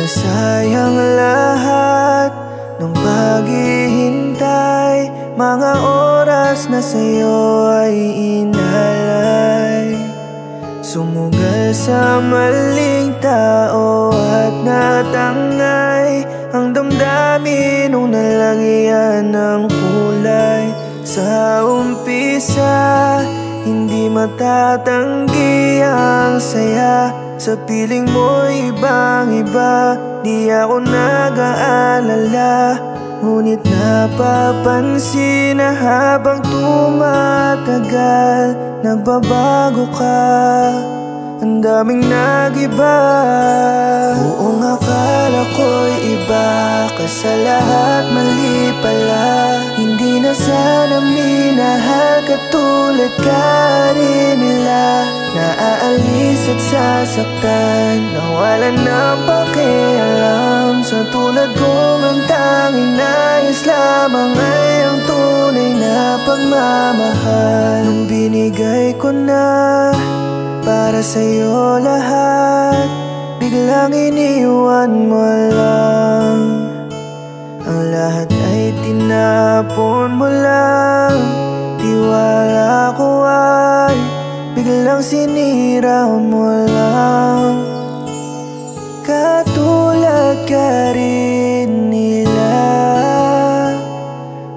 Sayang lahat ng paghihintay, mga oras na sa'yo ay inalay. Sumugal sa maling tao at natangay ang damdamin nung nalagyan ng kulay. Sa umpisa, hindi matatanggi ang saya. Sa piling mo'y ibang-iba, di ako nag-aalala. Ngunit napapansin na habang tumatagal, nagbabago ka, ang daming nag-iba. Buong akala ko'y iba ka sa lahat, mali pala. Hindi na sana minahal katulad ka rin nila. Naaalis at sasaktan, nawalan ng pakialam. Sa tulad kong ang tanging nais lamang ay ang tunay na pagmamahal. Nung binigay ko na para sa'yo lahat, biglang iniwan mo lang. Ang lahat ay tinapon mo lang. Tiwala ko ay biglang sinira mo lang. Katulad ka rin nila,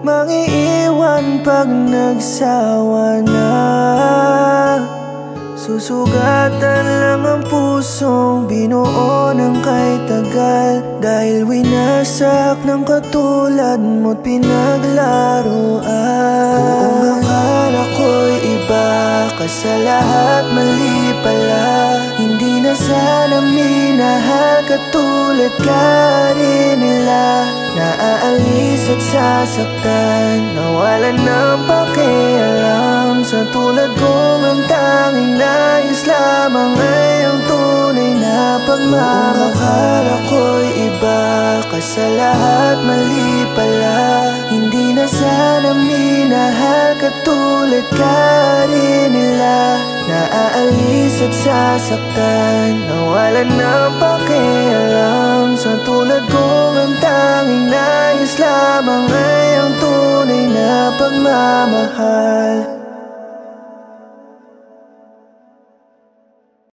mangiiwan pag nagsawa na. Susugatan lang ang pusong binuo ng kay tagal, dahil winasak ng katulad mo't pinaglaruan. Buong akala ko'y iba ka sa lahat, mali pala. Hindi na sana minahal katulad ka rin nila. Naaalis at sasaktan, nawalan ng pakialam. Sa tulad kong ang tanging nais lamang ay ang tunay na pagmamahal. Buong akala ko'y iba ka sa lahat, mali pala. Hindi na sana minahal katulad ka rin nila. Naaalis at sasaktan, nawalan ng pakialam. Sa tulad kong ang tanging nais lamang ay ang tunay na pagmamahal.